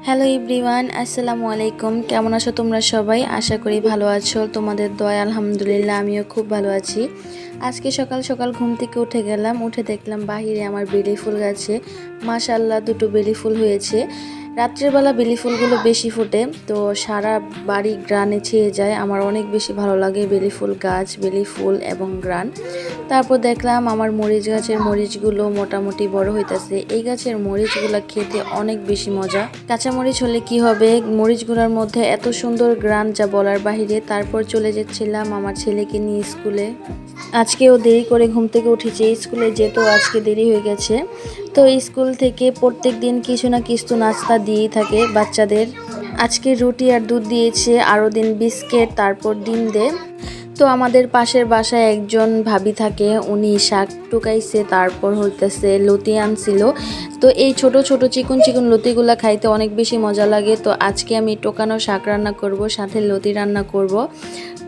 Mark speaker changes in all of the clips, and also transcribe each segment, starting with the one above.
Speaker 1: Hello everyone, আসসালামু আলাইকুম। কেমন আছো তোমরা সবাই? আশা করি ভালো আছো। তোমাদের দয়া আলহামদুলিল্লাহ আমিও খুব ভালো আছি। আজকে সকাল সকাল ঘুম থেকে উঠে গেলাম, উঠে দেখলাম বাহিরে আমার বেলি ফুল গাছে মাশাআল্লাহ দুটো বেলি ফুল হয়েছে। রাত্রেবেলা বেলি ফুলগুলো বেশি ফোটে, তো সারা বাড়ি গ্রানে ছেয়ে যায়। আমার অনেক বেশি ভালো লাগে বেলি ফুল গাছ, বেলি ফুল এবং গ্রান। তারপর দেখলাম আমার মরিচ গাছের মরিচগুলো মোটামুটি বড় হইতেছে। এই গাছের মরিচগুলো খেতে অনেক বেশি মজা। কাঁচা মরিচ হলে কি হবে, মরিচগুলোর মধ্যে এত সুন্দর গ্রান যা বলার বাহিরে। তারপর চলে যাচ্ছিলাম আমার ছেলেকে নিয়ে স্কুলে। আজকেও দেরি করে ঘুম থেকে উঠেছি, স্কুলে যেতেও আজকে দেরি হয়ে গেছে। তো স্কুল থেকে প্রত্যেক দিন কিছু না কিছু নাস্তা দিয়েই থাকে বাচ্চাদের। আজকে রুটি আর দুধ দিয়েছে, আরও দিন বিস্কিট, তারপর ডিম দে। তো আমাদের পাশের বাসায় একজন ভাবি থাকে, উনি শাক টুকাইছে, তারপর হইতেছে লতি আনছিল। তো এই ছোট ছোট চিকন চিকন লতিগুলা খাইতে অনেক বেশি মজা লাগে। তো আজকে আমি টোকানো শাক রান্না করব, সাথে লতি রান্না করব।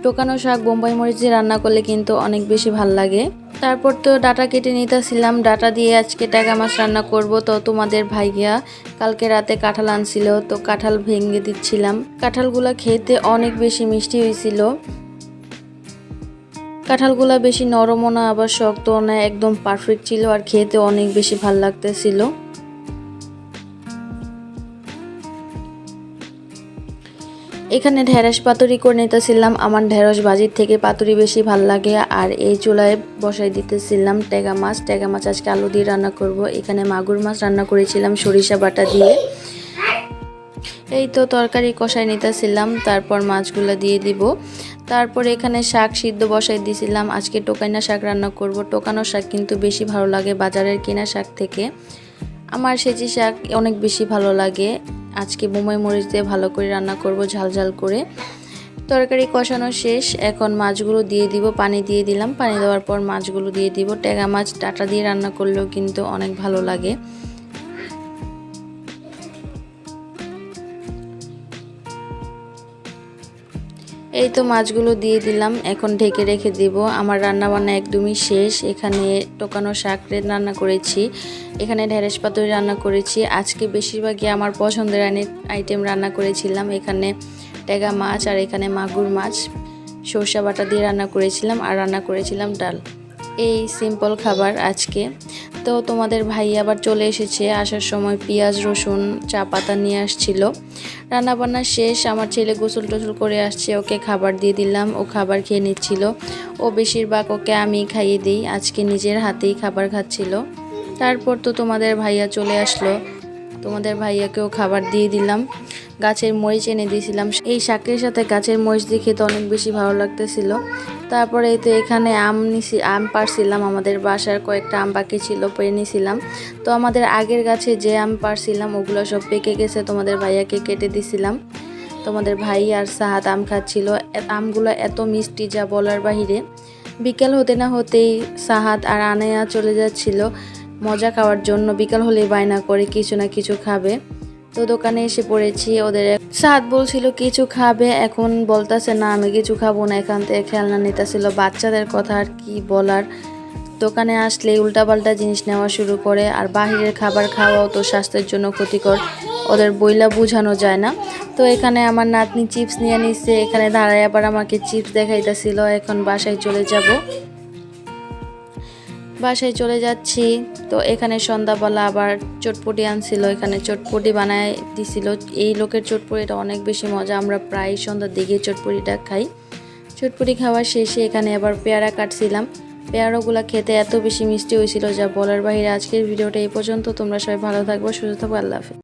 Speaker 1: টোকানো শাক বোম্বাই মরিচ দিয়ে রান্না করলে কিন্তু অনেক বেশি ভাল লাগে। তারপর তো ডাটা কেটে নিতেছিলাম, ডাটা দিয়ে আজকে ট্যাগা মাছ রান্না করব। তো তোমাদের ভাইয়া কালকে রাতে কাঁঠাল আনছিল, তো কাঁঠাল ভেঙে দিচ্ছিলাম। কাঁঠালগুলা খেতে অনেক বেশি মিষ্টি হয়েছিল। কাঁঠালগুলা বেশি নরমও না আবার শক্তও না, একদম পারফেক্ট ছিল আর খেতে অনেক বেশি ভাল লাগতেছিল। এখানে ঢেঁড়স পাতুরি করে নিতেছিলাম, আমার ঢেঁড়স ভাজির থেকে পাতুরি বেশি ভাল লাগে। আর এই চুলায় বসাই দিতেছিলাম ট্যাগা মাছ আজকে আলু দিয়ে রান্না করব। এখানে মাগুর মাছ রান্না করেছিলাম সরিষা বাটা দিয়ে। এই তো তরকারি কষাই নিতেছিলাম, তারপর মাছগুলো দিয়ে দিব। তারপর এখানে শাক সিদ্ধ বসাই দিয়েছিলাম। আজকে টোকাইনা শাক রান্না করব। টোকানো শাক কিন্তু বেশি ভালো লাগে বাজারের কেনা শাক থেকে। আমার সেচি শাক অনেক বেশি ভালো লাগে। আজকে বোম্বাই মরিচ দিয়ে ভালো করে রান্না করব, ঝাল ঝাল করে। তরকারি কষানো শেষ, এখন মাছগুলো দিয়ে দিব। পানি দিয়ে দিলাম, পানি দেওয়ার পর মাছগুলো দিয়ে দিব। ট্যাগা মাছ ডাটা দিয়ে রান্না করলেও কিন্তু অনেক ভালো লাগে। এই তো মাছগুলো দিয়ে দিলাম, এখন ঢেকে রেখে দিব। আমার রান্না বান্না একদমই শেষ। এখানে টোকানো শাক রান্না করেছি, এখানে ঢেঁড়স পাতুরি রান্না করেছি। আজকে বেশিরভাগই আমার পছন্দের আইটেম রান্না করেছিলাম। এখানে ট্যাগা মাছ আর এখানে মাগুর মাছ সরষা বাটা দিয়ে রান্না করেছিলাম, আর রান্না করেছিলাম ডাল। এই সিম্পল খাবার আজকে। তো তোমাদের ভাই আবার চলে এসেছে, আসার সময় পেঁয়াজ রসুন চা পাতা নিয়ে আসছিল। রান্নাবান্না শেষ, আমার ছেলে গোসল টোসল করে আসছে, ওকে খাবার দিয়ে দিলাম। ও খাবার খেয়ে নিচ্ছিল। ও বেশিরভাগ ওকে আমি খাইয়ে দিই, আজকে নিজের হাতেই খাবার খাচ্ছিল। তারপর তো তোমাদের ভাইয়া চলে আসলো, তোমাদের ভাইয়াকেও খাবার দিয়ে দিলাম। গাছের মরিচ এনে দিয়েছিলাম, এই শাকের সাথে গাছের মরিচ দিয়ে খেতে অনেক বেশি ভালো লাগতেছিল। তারপরে এই তো এখানে আম পাড়ছিলাম, আমাদের বাসার কয়েকটা আম বাকি ছিল, পেরে নিয়েছিলাম। তো আমাদের আগের গাছে যে আম পাড়ছিলাম ওগুলো সব পেকে গেছে, তোমাদের ভাইয়াকে কেটে দিছিলাম। তোমাদের ভাই আর সাহাদ আম খাচ্ছিল। আমগুলো এত মিষ্টি যা বলার বাহিরে। বিকেল হতে না হতেই সাহাদ আর আনায়া চলে যাচ্ছিল মজা খাওয়ার জন্য। বিকাল হলেই বায়না করে কিছু না কিছু খাবে। তো দোকানে এসে পড়েছি, ওদের সাহাদ বলছিল কিছু খাবে, এখন বলতেছে না আমি কিছু খাবো না। এখান থেকে খেলনা নিতেছিল, বাচ্চাদের কথা আর কি বলার। দোকানে আসলে উল্টাপাল্টা জিনিস নেওয়া শুরু করে, আর বাহিরের খাবার খাওয়াও তো স্বাস্থ্যের জন্য ক্ষতিকর, ওদের বইলা বোঝানো যায় না। তো এখানে আমার নাতনি চিপস নিয়ে নিচ্ছে, এখানে দাঁড়ায় আবার আমাকে চিপস দেখাইতেছিল। এখন বাসায় চলে যাব, বাসায় চলে যাচ্ছি। তো এখানে সন্ধ্যাবেলা আবার চটপটি আনছিল, এখানে চটপটি বানায় দিছিল। এই লোকের চটপটিটা অনেক বেশি মজা, আমরা প্রায় সন্ধ্যার দিকে চটপটিটা খাই। চটপটি খাওয়ার শেষে এখানে আবার পেয়ারা কাটছিলাম। পেয়ারাগুলো খেতে এত বেশি মিষ্টি হয়েছিল যা বলার বাইরে। আজকের ভিডিওটা এই পর্যন্ত, তোমরা সবাই ভালো থাকবো, সুস্থ থাকবো, আল্লাহ হাফেজ।